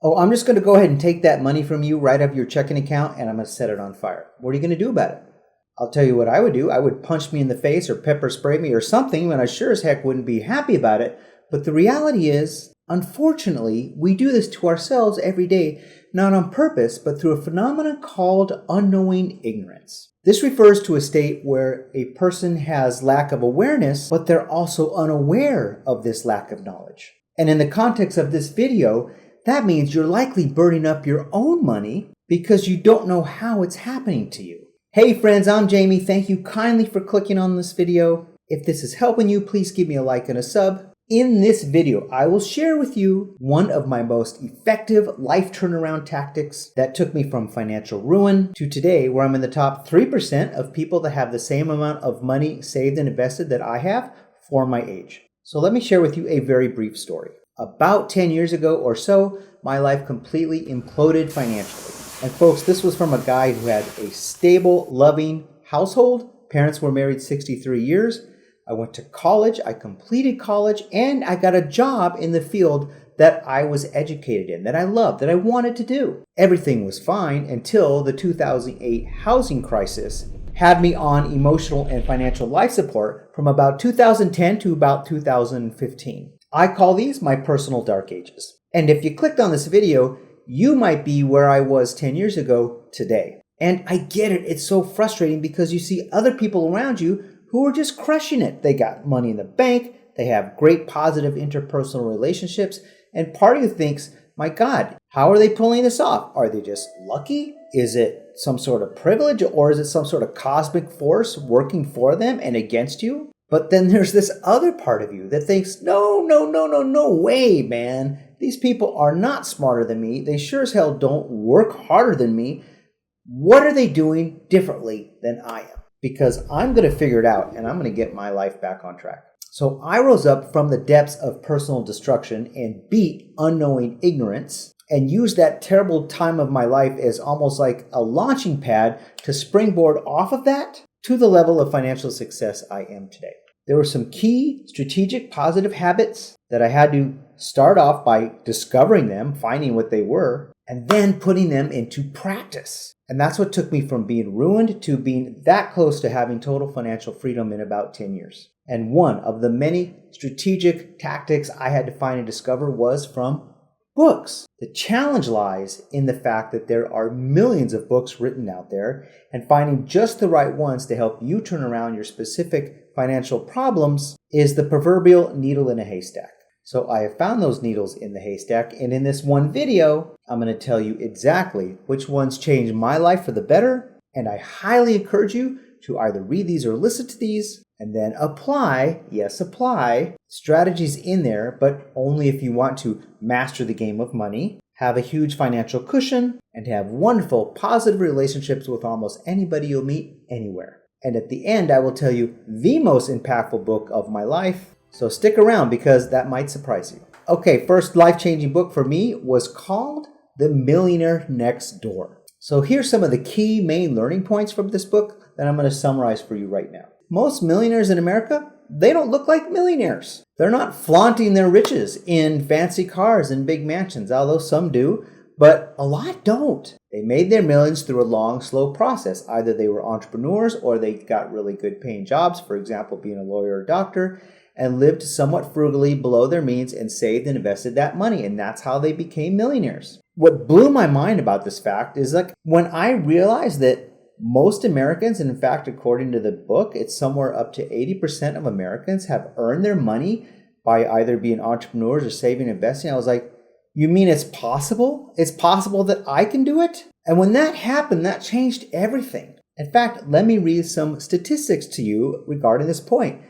Oh, I'm just going to go ahead and take that money from you right out of your checking account and I'm going to set it on fire. What are you going to do about it? I'll tell you what I would do. I would punch me in the face or pepper spray me or something, and I sure as heck wouldn't be happy about it. But the reality is, unfortunately, we do this to ourselves every day, not on purpose, but through a phenomenon called unknowing ignorance. This refers to a state where a person has lack of awareness, but they're also unaware of this lack of knowledge. And in the context of this video, that means you're likely burning up your own money because you don't know how it's happening to you. Hey friends, I'm Jamie. Thank you kindly for clicking on this video. If this is helping you, please give me a like and a sub. In this video, I will share with you one of my most effective life turnaround tactics that took me from financial ruin to today, where I'm in the top 3% of people that have the same amount of money saved and invested that I have for my age. So let me share with you a very brief story. About 10 years ago or so, my life completely imploded financially. And folks, this was from a guy who had a stable, loving household. Parents were married 63 years. I went to college, I completed college, and I got a job in the field that I was educated in, that I loved, that I wanted to do. Everything was fine until the 2008 housing crisis had me on emotional and financial life support from about 2010 to about 2015. I call these my personal dark ages. And if you clicked on this video, you might be where I was 10 years ago today. And I get it. It's so frustrating because you see other people around you who are just crushing it. They got money in the bank. They have great positive interpersonal relationships. And part of you thinks, my God, how are they pulling this off? Are they just lucky? Is it some sort of privilege, or is it some sort of cosmic force working for them and against you? But then there's this other part of you that thinks, no way, man. These people are not smarter than me. They sure as hell don't work harder than me. What are they doing differently than I am? Because I'm going to figure it out and I'm going to get my life back on track. So I rose up from the depths of personal destruction and beat unknowing ignorance and used that terrible time of my life as almost like a launching pad to springboard off of that to the level of financial success I am today. There were some key strategic positive habits that I had to start off by discovering them, finding what they were, and then putting them into practice. And that's what took me from being ruined to being that close to having total financial freedom in about 10 years. And one of the many strategic tactics I had to find and discover was from books. The challenge lies in the fact that there are millions of books written out there, and finding just the right ones to help you turn around your specific financial problems is the proverbial needle in a haystack. So I have found those needles in the haystack, and in this one video, I'm going to tell you exactly which ones changed my life for the better, and I highly encourage you to either read these or listen to these, and then apply, yes, apply strategies in there, but only if you want to master the game of money, have a huge financial cushion, and have wonderful, positive relationships with almost anybody you'll meet anywhere. And at the end, I will tell you the most impactful book of my life. So stick around because that might surprise you. Okay, first life-changing book for me was called The Millionaire Next Door. So here's some of the key main learning points from this book that I'm going to summarize for you right now. Most millionaires in America, they don't look like millionaires. They're not flaunting their riches in fancy cars and big mansions, although some do, but a lot don't. They made their millions through a long, slow process. Either they were entrepreneurs or they got really good paying jobs, for example, being a lawyer or doctor, and lived somewhat frugally below their means and saved and invested that money. And that's how they became millionaires. What blew my mind about this fact is like when I realized that most Americans, and in fact, according to the book, it's somewhere up to 80% of Americans have earned their money by either being entrepreneurs or saving and investing. I was like, you mean it's possible? It's possible that I can do it? And when that happened, that changed everything. In fact, let me read some statistics to you regarding this point.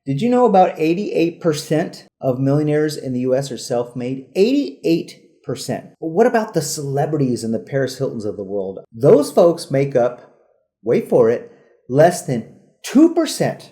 Did you know about 88% of millionaires in the US are self-made? 88%. But what about the celebrities and the Paris Hiltons of the world? Those folks make up, wait for it, less than 2%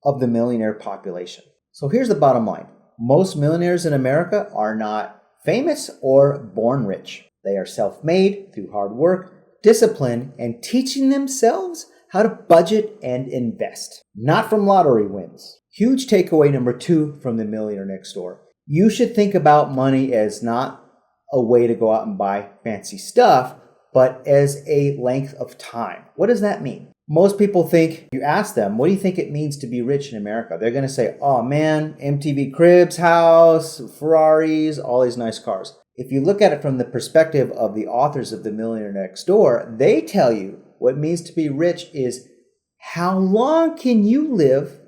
of the millionaire population. So here's the bottom line. Most millionaires in America are not famous or born rich. They are self-made through hard work, discipline, and teaching themselves how to budget and invest, not from lottery wins. Huge takeaway number 2 from The Millionaire Next Door. You should think about money as not a way to go out and buy fancy stuff, but as a length of time. What does that mean? Most people think, you ask them, what do you think it means to be rich in America? They're going to say, oh man, MTV Cribs house, Ferraris, all these nice cars. If you look at it from the perspective of the authors of The Millionaire Next Door, they tell you what it means to be rich is how long can you live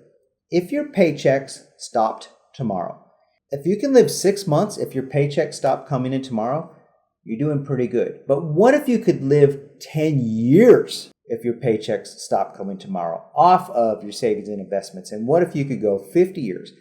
if your paychecks stopped tomorrow? If you can live 6 months, if your paycheck stopped coming in tomorrow, you're doing pretty good. But what if you could live 10 years if your paychecks stopped coming tomorrow off of your savings and investments? And what if you could go 50 years?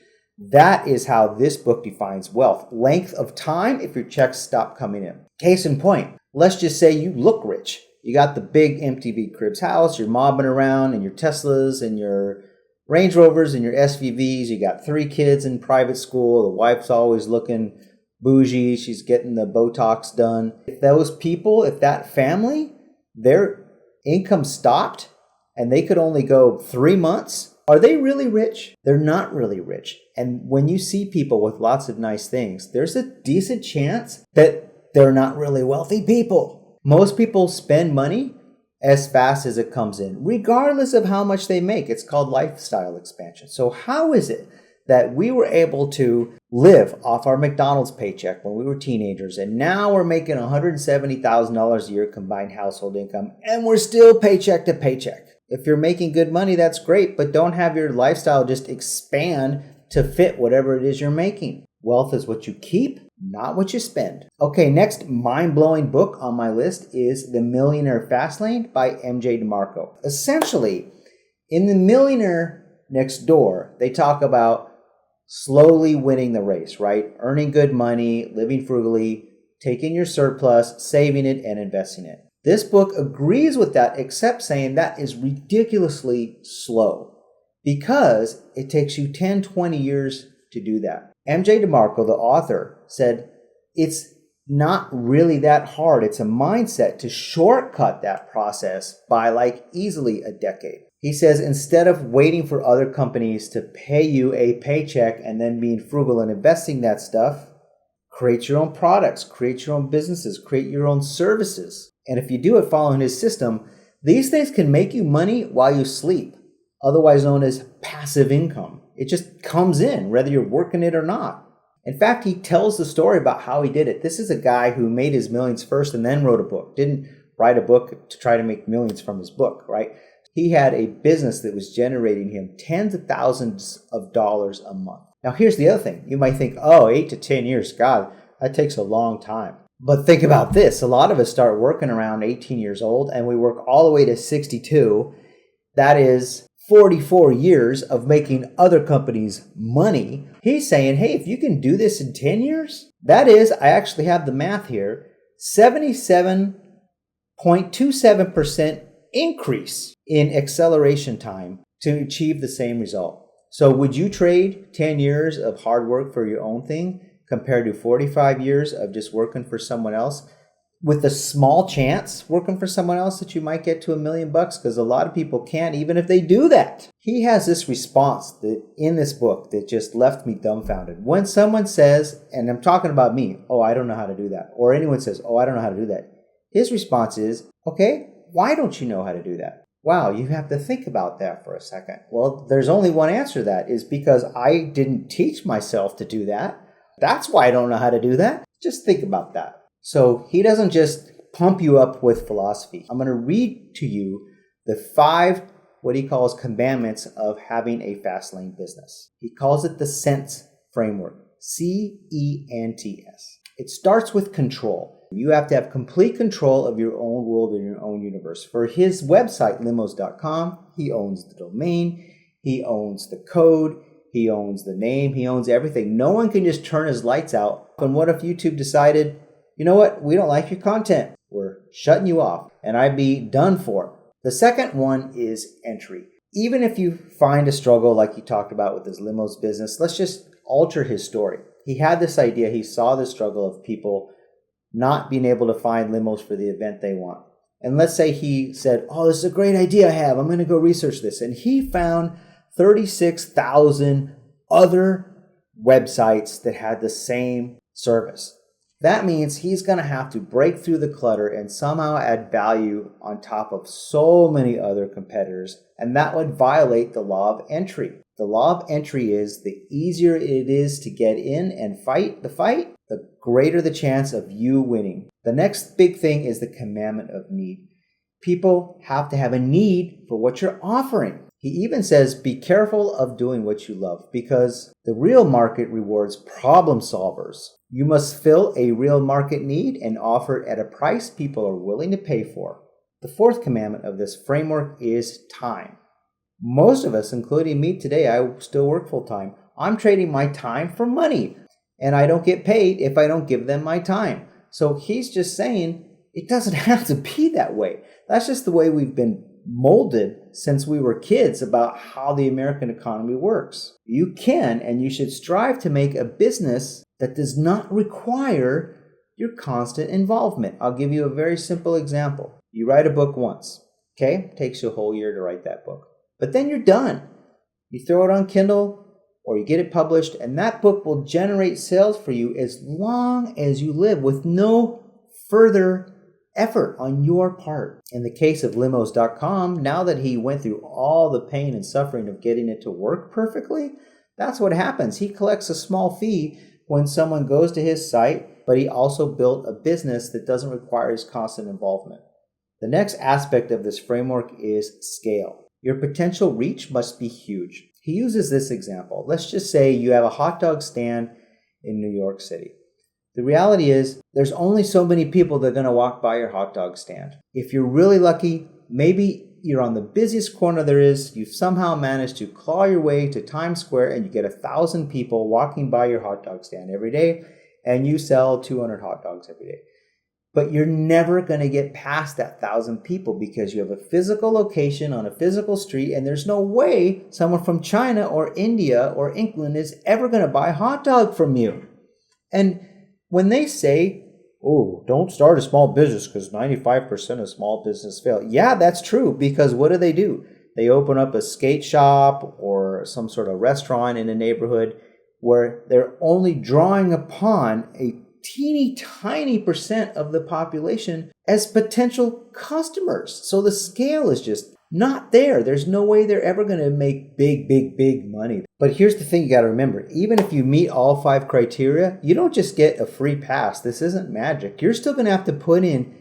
That is how this book defines wealth. Length of time if your checks stop coming in. Case in point, let's just say you look rich. You got the big MTV Cribs house, you're mobbing around in your Teslas and your Range Rovers and your SUVs. You got 3 kids in private school. The wife's always looking bougie. She's getting the Botox done. If those people, if that family, their income stopped and they could only go 3 months, are they really rich? They're not really rich. And when you see people with lots of nice things, there's a decent chance that they're not really wealthy people. Most people spend money as fast as it comes in, regardless of how much they make. It's called lifestyle expansion. So how is it that we were able to live off our McDonald's paycheck when we were teenagers, and now we're making $170,000 a year combined household income, and we're still paycheck to paycheck? If you're making good money, that's great, but don't have your lifestyle just expand to fit whatever it is you're making. Wealth is what you keep, not what you spend. Okay, next mind-blowing book on my list is The Millionaire Fastlane by MJ DeMarco. Essentially, in The Millionaire Next Door, they talk about slowly winning the race, right? Earning good money, living frugally, taking your surplus, saving it, and investing it. This book agrees with that, except saying that is ridiculously slow because it takes you 10, 20 years to do that. MJ DeMarco, the author, said it's not really that hard. It's a mindset to shortcut that process by easily a decade. He says instead of waiting for other companies to pay you a paycheck and then being frugal and investing that stuff, create your own products, create your own businesses, create your own services. And if you do it following his system, these things can make you money while you sleep, otherwise known as passive income. It just comes in, whether you're working it or not. In fact, he tells the story about how he did it. This is a guy who made his millions first and then wrote a book. Didn't write a book to try to make millions from his book, right? He had a business that was generating him tens of thousands of dollars a month. Now, here's the other thing. You might think, 8 to 10 years, God, that takes a long time. But think about this. A lot of us start working around 18 years old and we work all the way to 62. That is 44 years of making other companies money. He's saying, hey, if you can do this in 10 years, that is, I actually have the math here, 77.27% increase in acceleration time to achieve the same result. So would you trade 10 years of hard work for your own thing compared to 45 years of just working for someone else, with a small chance working for someone else that you might get to $1 million? Because a lot of people can't, even if they do that. He has this response that in this book that just left me dumbfounded. When someone says, and I'm talking about me, I don't know how to do that, or anyone says, I don't know how to do that, his response is, okay, why don't you know how to do that? Wow, you have to think about that for a second. Well, there's only one answer to that, is because I didn't teach myself to do that. That's why I don't know how to do that. Just think about that. So he doesn't just pump you up with philosophy. I'm going to read to you the 5, what he calls commandments of having a Fastlane business. He calls it the CENTS framework, CENTS. It starts with control. You have to have complete control of your own world and your own universe. For his website, limos.com, he owns the domain, he owns the code, he owns the name, he owns everything. No one can just turn his lights out. And what if YouTube decided, you know what, we don't like your content, we're shutting you off, and I'd be done for. The second one is entry. Even if you find a struggle like he talked about with his limos business, let's just alter his story. He had this idea, he saw the struggle of people not being able to find limos for the event they want. And let's say he said, this is a great idea I have, I'm going to go research this. And he found 36,000 other websites that had the same service. That means he's going to have to break through the clutter and somehow add value on top of so many other competitors, and that would violate the law of entry. The law of entry is the easier it is to get in and fight the fight, the greater the chance of you winning. The next big thing is the commandment of need. People have to have a need for what you're offering. He even says, be careful of doing what you love, because the real market rewards problem solvers. You must fill a real market need and offer it at a price people are willing to pay for. The fourth commandment of this framework is time. Most of us, including me today, I still work full time. I'm trading my time for money, and I don't get paid if I don't give them my time. So he's just saying it doesn't have to be that way. That's just the way we've been molded since we were kids about how the American economy works. You can and you should strive to make a business that does not require your constant involvement. I'll give you a very simple example. You write a book once, okay? It takes you a whole year to write that book. But then you're done. You throw it on Kindle or you get it published, and that book will generate sales for you as long as you live with no further effort on your part. In the case of limos.com, now that he went through all the pain and suffering of getting it to work perfectly, that's what happens. He collects a small fee when someone goes to his site, but he also built a business that doesn't require his constant involvement. The next aspect of this framework is scale. Your potential reach must be huge. He uses this example. Let's just say you have a hot dog stand in New York City. The reality is there's only so many people that are going to walk by your hot dog stand. If you're really lucky, maybe you're on the busiest corner there is, you've somehow managed to claw your way to Times Square and you get 1,000 people walking by your hot dog stand every day, and you sell 200 hot dogs every day. But you're never going to get past that 1,000 people because you have a physical location on a physical street, and there's no way someone from China or India or England is ever going to buy a hot dog from you. And when they say, oh, don't start a small business because 95% of small business fail. Yeah, that's true, because what do? They open up a skate shop or some sort of restaurant in a neighborhood where they're only drawing upon a teeny tiny percent of the population as potential customers. So the scale is just not there. There's no way they're ever going to make big money. But here's the thing you got to remember. Even if you meet all 5 criteria, you don't just get a free pass. This isn't magic. You're still going to have to put in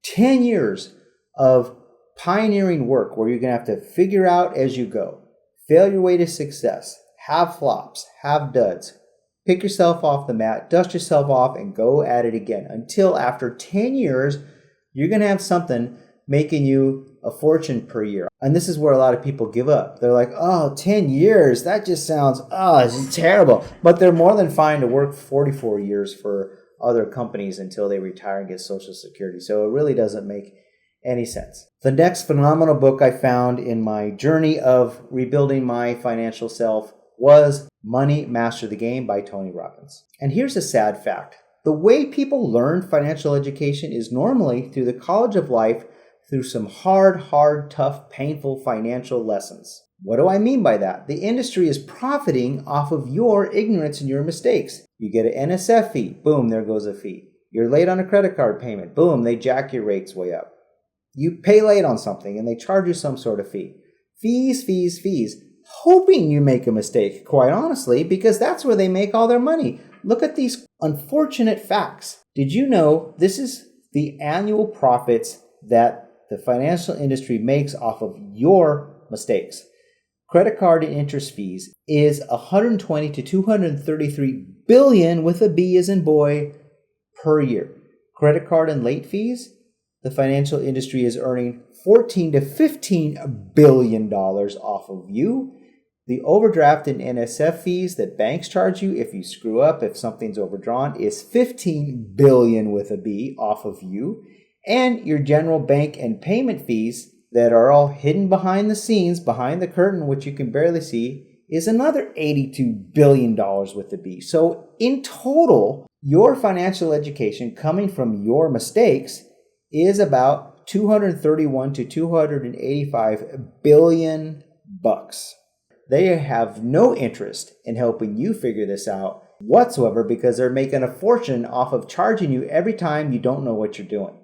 10 years of pioneering work where you're going to have to figure out as you go, fail your way to success, have flops, have duds, pick yourself off the mat, dust yourself off, and go at it again until after 10 years, you're going to have something making you a fortune per year. And this is where a lot of people give up. They're like, 10 years, that just sounds, it's terrible. But they're more than fine to work 44 years for other companies until they retire and get Social Security. So it really doesn't make any sense. The next phenomenal book I found in my journey of rebuilding my financial self was Money Master the Game by Tony Robbins. And here's a sad fact. The way people learn financial education is normally through the college of life, through some hard, tough, painful financial lessons. What do I mean by that? The industry is profiting off of your ignorance and your mistakes. You get an NSF fee, boom, there goes a fee. You're late on a credit card payment, boom, they jack your rates way up. You pay late on something and they charge you some sort of fee. Fees, hoping you make a mistake, quite honestly, because that's where they make all their money. Look at these unfortunate facts. Did you know this is the annual profits that the financial industry makes off of your mistakes? Credit card and interest fees is 120 to 233 billion with a B as in boy per year. Credit card and late fees, the financial industry is earning 14 to 15 billion dollars off of you. The overdraft and NSF fees that banks charge you if you screw up, if something's overdrawn, is 15 billion with a B off of you. And your general bank and payment fees that are all hidden behind the scenes, behind the curtain, which you can barely see, is another $82 billion with a B. So in total, your financial education coming from your mistakes is about 231 to 285 billion bucks. They have no interest in helping you figure this out whatsoever because they're making a fortune off of charging you every time you don't know what you're doing.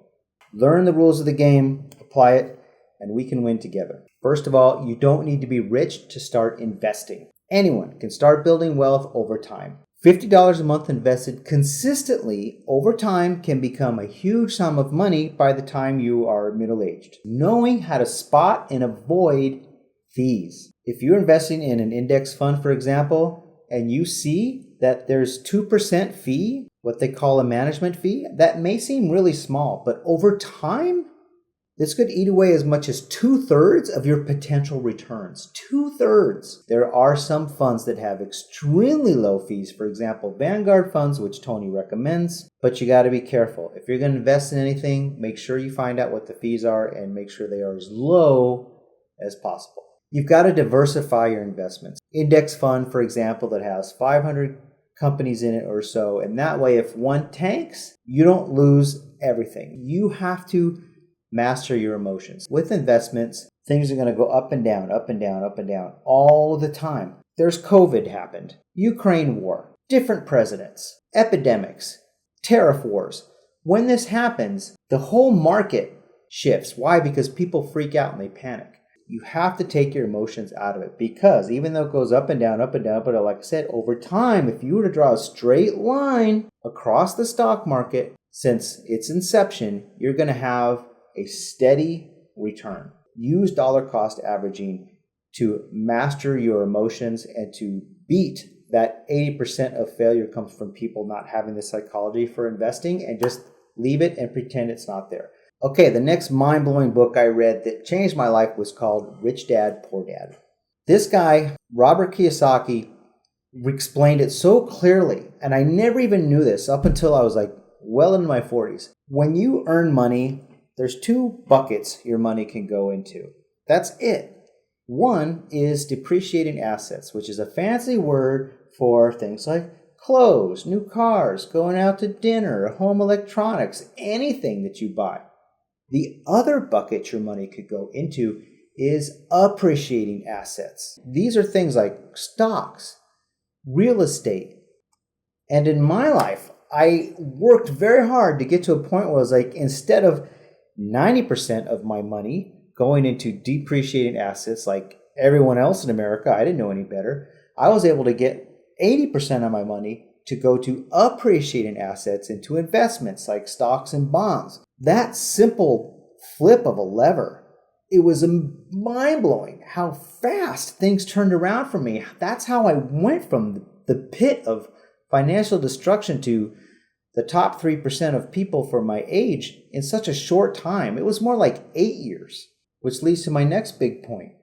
Learn the rules of the game, apply it, and we can win together. First of all, you don't need to be rich to start investing. Anyone can start building wealth over time. $50 a month invested consistently over time can become a huge sum of money by the time you are middle-aged. Knowing how to spot and avoid fees. If you're investing in an index fund, for example, and you see that there's 2% fee, what they call a management fee, that may seem really small, but over time, this could eat away as much as 2/3 of your potential returns. 2/3. There are some funds that have extremely low fees. For example, Vanguard funds, which Tony recommends. But you got to be careful. If you're going to invest in anything, make sure you find out what the fees are and make sure they are as low as possible. You've got to diversify your investments. Index fund, for example, that has 500 companies in it or so. And that way, if one tanks, you don't lose everything. You have to master your emotions. With investments, things are going to go up and down, up and down, up and down all the time. There's COVID happened, Ukraine war, different presidents, epidemics, tariff wars. When this happens, the whole market shifts. Why? Because people freak out and they panic. You have to take your emotions out of it because even though it goes up and down, but like I said, over time, if you were to draw a straight line across the stock market, since its inception, you're going to have a steady return. Use dollar cost averaging to master your emotions and to beat that 80% of failure comes from people not having the psychology for investing and just leave it and pretend it's not there. Okay, the next mind-blowing book I read that changed my life was called Rich Dad, Poor Dad. This guy, Robert Kiyosaki, explained it so clearly, and I never even knew this up until I was like well into my 40s. When you earn money, there's 2 buckets your money can go into. That's it. One is depreciating assets, which is a fancy word for things like clothes, new cars, going out to dinner, home electronics, anything that you buy. The other bucket your money could go into is appreciating assets. These are things like stocks, real estate. And in my life, I worked very hard to get to a point where I was like, instead of 90% of my money going into depreciating assets like everyone else in America, I didn't know any better. I was able to get 80% of my money to go to appreciating assets into investments like stocks and bonds. That simple flip of a lever, it was mind-blowing how fast things turned around for me. That's how I went from the pit of financial destruction to the top 3% of people for my age in such a short time. It was more like 8 years, which leads to my next big point.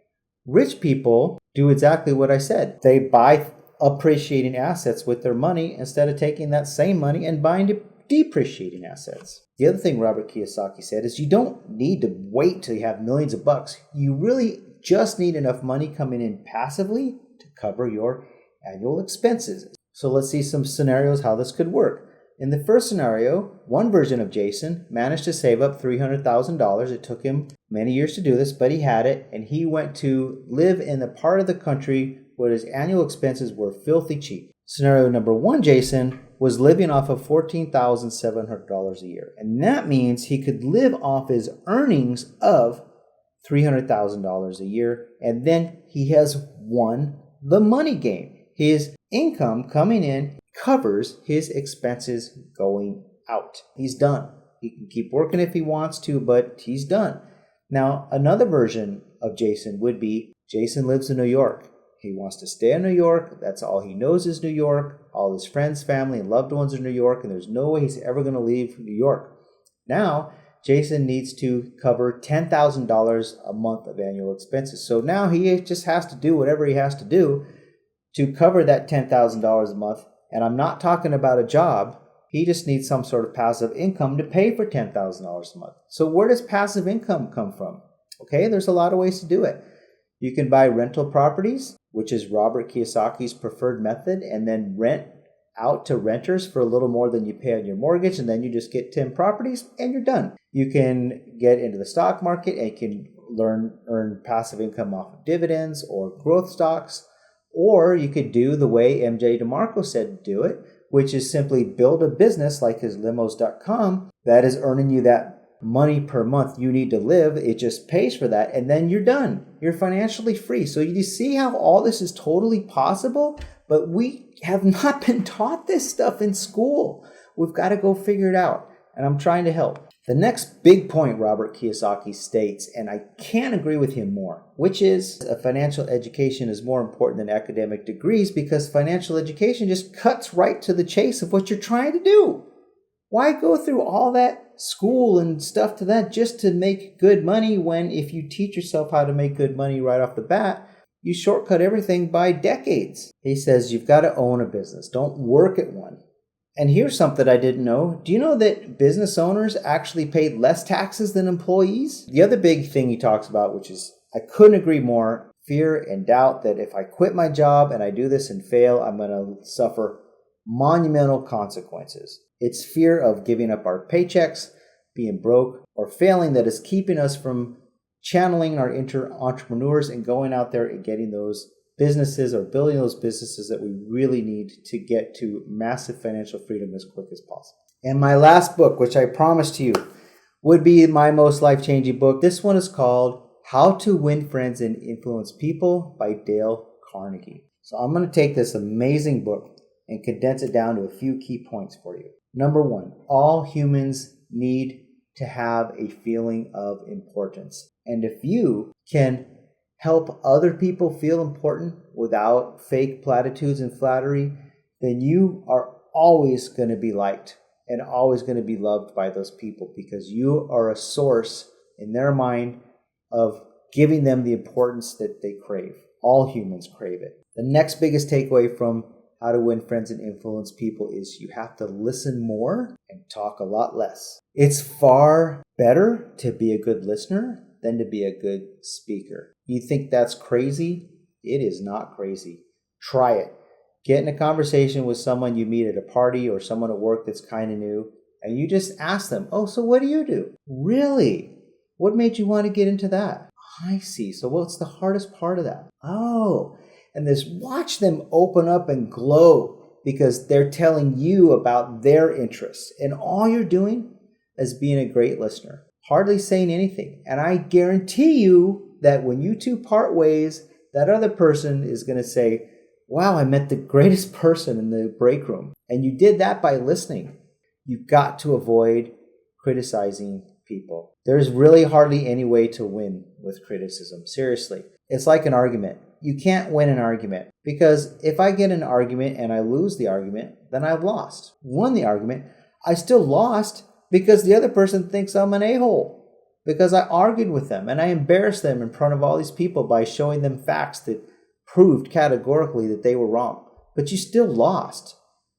Rich people do exactly what I said. They buy appreciating assets with their money instead of taking that same money and buying depreciating assets. The other thing Robert Kiyosaki said is you don't need to wait till you have millions of bucks. You really just need enough money coming in passively to cover your annual expenses. So let's see some scenarios how this could work. In the first scenario, one version of Jason managed to save up $300,000. It took him many years to do this, but he had it, and he went to live in the part of the country where his annual expenses were filthy cheap. Scenario number 1, Jason was living off of $14,700 a year, and that means he could live off his earnings of $300,000 a year, and then he has won the money game. His income coming in covers his expenses going out. He's done. He can keep working if he wants to, but he's done. Now, another version of Jason would be Jason lives in New York. He wants to stay in New York. That's all he knows is New York. All his friends, family, and loved ones are in New York, and there's no way he's ever going to leave New York. Now, Jason needs to cover $10,000 a month of annual expenses. So now he just has to do whatever he has to do to cover that $10,000 a month. And I'm not talking about a job. He just needs some sort of passive income to pay for $10,000 a month. So where does passive income come from? Okay, there's a lot of ways to do it. You can buy rental properties, which is Robert Kiyosaki's preferred method, and then rent out to renters for a little more than you pay on your mortgage, and then you just get 10 properties and you're done. You can get into the stock market and you can earn passive income off of dividends or growth stocks, Or you could do the way MJ DeMarco said to do it, which is simply build a business like his limos.com that is earning you that money per month you need to live. It just pays for that, and then you're done. You're financially free. So you see how all this is totally possible? But we have not been taught this stuff in school. We've got to go figure it out, and I'm trying to help. The next big point Robert Kiyosaki states, and I can't agree with him more, which is a financial education is more important than academic degrees because financial education just cuts right to the chase of what you're trying to do. Why go through all that school and stuff to that just to make good money when if you teach yourself how to make good money right off the bat, you shortcut everything by decades? He says you've got to own a business. Don't work at one. And here's something I didn't know. Do you know that business owners actually pay less taxes than employees? The other big thing he talks about, which is I couldn't agree more, fear and doubt that if I quit my job and I do this and fail, I'm going to suffer monumental consequences. It's fear of giving up our paychecks, being broke, or failing that is keeping us from channeling our inner entrepreneurs and going out there and getting those businesses or building those businesses that we really need to get to massive financial freedom as quick as possible. And my last book, which I promised to you would be my most life-changing book. This one is called How to Win Friends and Influence People by Dale Carnegie. So I'm going to take this amazing book and condense it down to a few key points for you. Number one, all humans need to have a feeling of importance. And if you can help other people feel important without fake platitudes and flattery, then you are always going to be liked and always going to be loved by those people because you are a source in their mind of giving them the importance that they crave. All humans crave it. The next biggest takeaway from How to Win Friends and Influence People is you have to listen more and talk a lot less. It's far better to be a good listener than to be a good speaker. You think that's crazy? It is not crazy. Try it. Get in a conversation with someone you meet at a party or someone at work that's kind of new, and you just ask them, oh, so what do you do? Really? What made you want to get into that? I see. So what's the hardest part of that? Oh, and this, watch them open up and glow because they're telling you about their interests. And all you're doing is being a great listener, hardly saying anything. And I guarantee you that when you two part ways, that other person is going to say, wow, I met the greatest person in the break room. And you did that by listening. You've got to avoid criticizing people. There's really hardly any way to win with criticism. Seriously. It's like an argument. You can't win an argument because if I get an argument and I lose the argument, then I've lost. Won the argument, I still lost because the other person thinks I'm an a-hole because I argued with them and I embarrassed them in front of all these people by showing them facts that proved categorically that they were wrong. But you still lost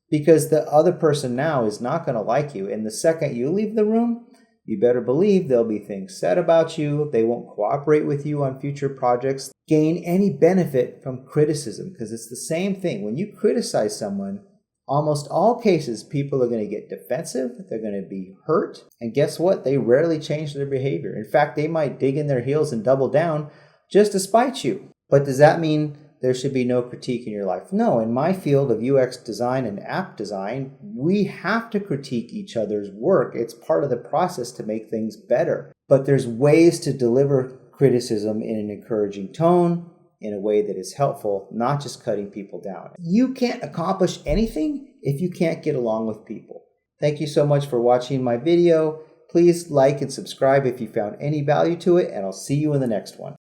because the other person now is not going to like you. And the second you leave the room, you better believe there'll be things said about you. They won't cooperate with you on future projects, gain any benefit from criticism, because it's the same thing. When you criticize someone, almost all cases, people are going to get defensive. They're going to be hurt. And guess what? They rarely change their behavior. In fact, they might dig in their heels and double down just to spite you. But does that mean there should be no critique in your life? No. In my field of UX design and app design, we have to critique each other's work. It's part of the process to make things better. But there's ways to deliver criticism in an encouraging tone, in a way that is helpful, not just cutting people down. You can't accomplish anything if you can't get along with people. Thank you so much for watching my video. Please like and subscribe if you found any value to it, and I'll see you in the next one.